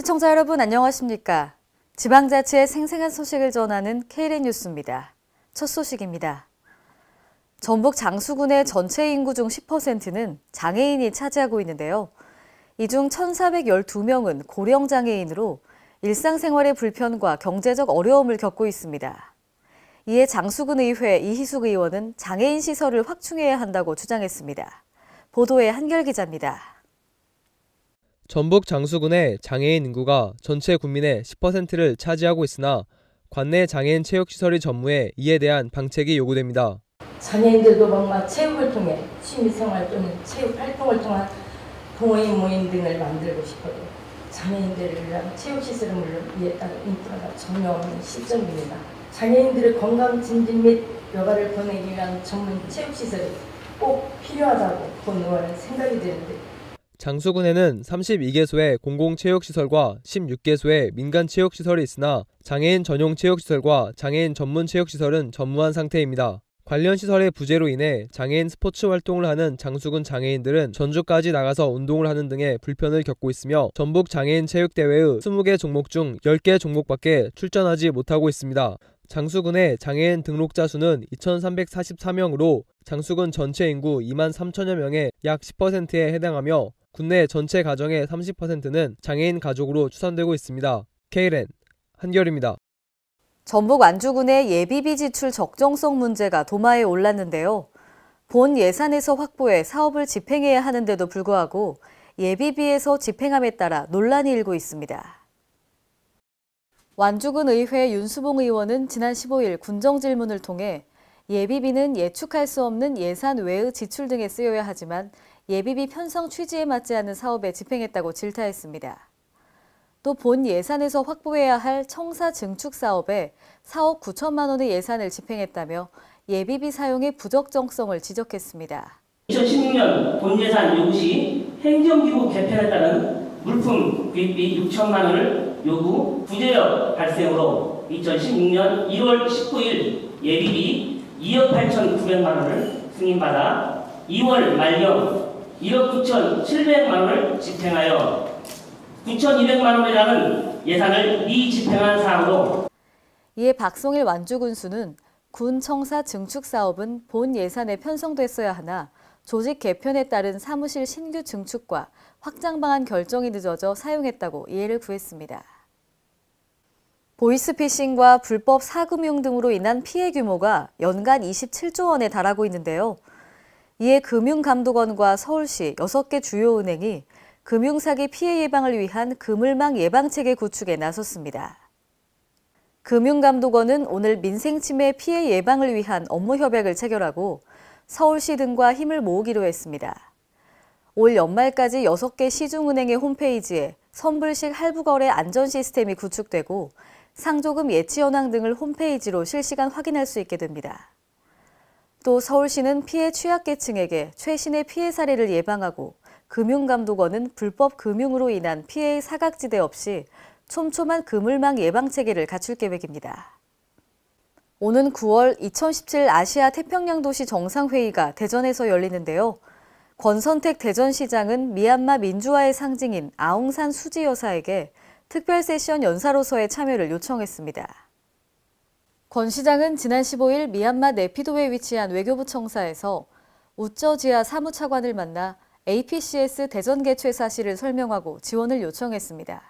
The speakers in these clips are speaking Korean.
시청자 여러분 안녕하십니까? 지방자치의 생생한 소식을 전하는 KLN 뉴스입니다. 첫 소식입니다. 전북 장수군의 전체 인구 중 10%는 장애인이 차지하고 있는데요. 이 중 1,412명은 고령장애인으로 일상생활의 불편과 경제적 어려움을 겪고 있습니다. 이에 장수군 의회 이희숙 의원은 장애인 시설을 확충해야 한다고 주장했습니다. 보도에 한결 기자입니다. 전북 장수군의 장애인 인구가 전체 국민의 10%를 차지하고 있으나 관내 장애인 체육시설이 전무해 이에 대한 방책이 요구됩니다. 장애인들도 뭔가 체육을 통해 취미생활 또는 체육활동을 통한 동호인 모임 등을 만들고 싶어도 장애인들을 위한 체육시설은 물론 이에 따른 인프라가 전혀 없는 시점입니다. 장애인들의 건강 증진 및 여가를 보내기 위한 전문 체육시설이 꼭 필요하다고 본 의원은 생각이 드는데 장수군에는 32개소의 공공체육시설과 16개소의 민간체육시설이 있으나 장애인 전용 체육시설과 장애인 전문 체육시설은 전무한 상태입니다. 관련 시설의 부재로 인해 장애인 스포츠 활동을 하는 장수군 장애인들은 전주까지 나가서 운동을 하는 등의 불편을 겪고 있으며 전북 장애인 체육대회의 20개 종목 중 10개 종목밖에 출전하지 못하고 있습니다. 장수군의 장애인 등록자 수는 2,344명으로 장수군 전체 인구 2만 3천여 명의 약 10%에 해당하며 국내 전체 가정의 30%는 장애인 가족으로 추산되고 있습니다. KLN 한결입니다. 전북 완주군의 예비비 지출 적정성 문제가 도마에 올랐는데요. 본 예산에서 확보해 사업을 집행해야 하는데도 불구하고 예비비에서 집행함에 따라 논란이 일고 있습니다. 완주군 의회 윤수봉 의원은 지난 15일 군정질문을 통해 예비비는 예측할 수 없는 예산 외의 지출 등에 쓰여야 하지만 예비비 편성 취지에 맞지 않는 사업에 집행했다고 질타했습니다. 또 본 예산에서 확보해야 할 청사 증축 사업에 4억 9천만 원의 예산을 집행했다며 예비비 사용의 부적정성을 지적했습니다. 2016년 본 예산 요구 시 행정기구 개편에 따른 물품 구입비 6천만 원을 요구 부재역 발생으로 2016년 1월 19일 예비비 2억 8,900만 원을 승인받아 2월 말경 1억 9,700만 원을 집행하여 9,200만 원이라는 예산을 미집행한 사항으로 이에 박송일 완주군수는 군 청사 증축 사업은 본 예산에 편성됐어야 하나 조직 개편에 따른 사무실 신규 증축과 확장 방안 결정이 늦어져 사용했다고 이해를 구했습니다. 보이스피싱과 불법 사금융 등으로 인한 피해 규모가 연간 27조 원에 달하고 있는데요. 이에 금융감독원과 서울시 6개 주요 은행이 금융사기 피해 예방을 위한 그물망 예방체계 구축에 나섰습니다. 금융감독원은 오늘 민생침해 피해 예방을 위한 업무 협약을 체결하고 서울시 등과 힘을 모으기로 했습니다. 올 연말까지 6개 시중은행의 홈페이지에 선불식 할부거래 안전 시스템이 구축되고 상조금 예치 현황 등을 홈페이지로 실시간 확인할 수 있게 됩니다. 또 서울시는 피해 취약계층에게 최신의 피해 사례를 예방하고 금융감독원은 불법 금융으로 인한 피해의 사각지대 없이 촘촘한 그물망 예방체계를 갖출 계획입니다. 오는 9월 2017 아시아 태평양 도시 정상회의가 대전에서 열리는데요. 권선택 대전시장은 미얀마 민주화의 상징인 아웅산 수지 여사에게 특별 세션 연사로서의 참여를 요청했습니다. 권 시장은 지난 15일 미얀마 네피도에 위치한 외교부 청사에서 우쩌지아 사무차관을 만나 APCS 대전 개최 사실을 설명하고 지원을 요청했습니다.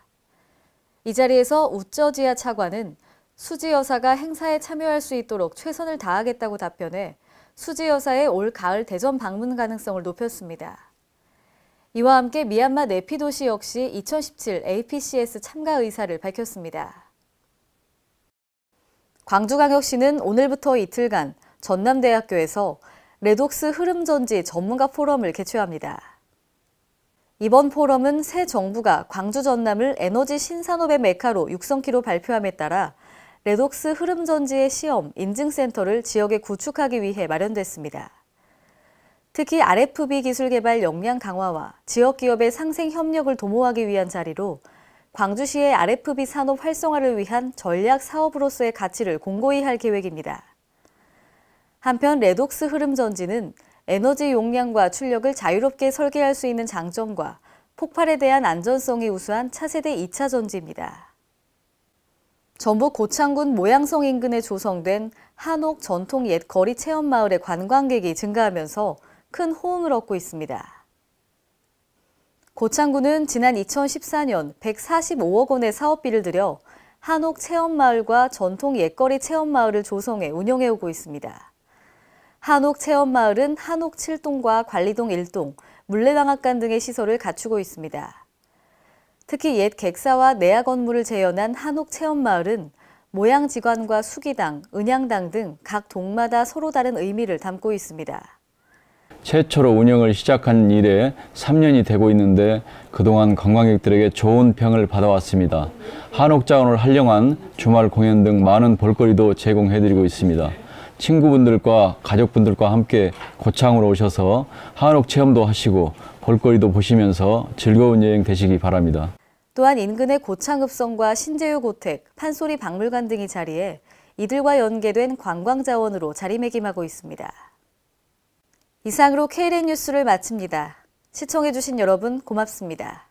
이 자리에서 우쩌지아 차관은 수지 여사가 행사에 참여할 수 있도록 최선을 다하겠다고 답변해 수지 여사의 올 가을 대전 방문 가능성을 높였습니다. 이와 함께 미얀마 네피도시 역시 2017 APCS 참가 의사를 밝혔습니다. 광주광역시는 오늘부터 이틀간 전남대학교에서 레독스 흐름전지 전문가 포럼을 개최합니다. 이번 포럼은 새 정부가 광주 전남을 에너지 신산업의 메카로 육성키로 발표함에 따라 레독스 흐름전지의 시험, 인증센터를 지역에 구축하기 위해 마련됐습니다. 특히 RFB 기술 개발 역량 강화와 지역 기업의 상생 협력을 도모하기 위한 자리로 광주시의 RFB 산업 활성화를 위한 전략 사업으로서의 가치를 공고히 할 계획입니다. 한편 레독스 흐름전지는 에너지 용량과 출력을 자유롭게 설계할 수 있는 장점과 폭발에 대한 안전성이 우수한 차세대 2차 전지입니다. 전북 고창군 모양성 인근에 조성된 한옥 전통 옛 거리 체험마을의 관광객이 증가하면서 큰 호응을 얻고 있습니다. 고창군은 지난 2014년 145억 원의 사업비를 들여 한옥 체험마을과 전통 옛거리 체험마을을 조성해 운영해오고 있습니다. 한옥 체험마을은 한옥 7동과 관리동 1동, 물레방앗간 등의 시설을 갖추고 있습니다. 특히 옛 객사와 내야 건물을 재현한 한옥 체험마을은 모양지관과 수기당, 은양당 등 각 동마다 서로 다른 의미를 담고 있습니다. 최초로 운영을 시작한 이래 3년이 되고 있는데 그동안 관광객들에게 좋은 평을 받아왔습니다. 한옥 자원을 활용한 주말 공연 등 많은 볼거리도 제공해드리고 있습니다. 친구분들과 가족분들과 함께 고창으로 오셔서 한옥 체험도 하시고 볼거리도 보시면서 즐거운 여행 되시기 바랍니다. 또한 인근의 고창읍성과 신제유 고택, 판소리 박물관 등이 자리해 이들과 연계된 관광자원으로 자리매김하고 있습니다. 이상으로 KLN 뉴스를 마칩니다. 시청해주신 여러분 고맙습니다.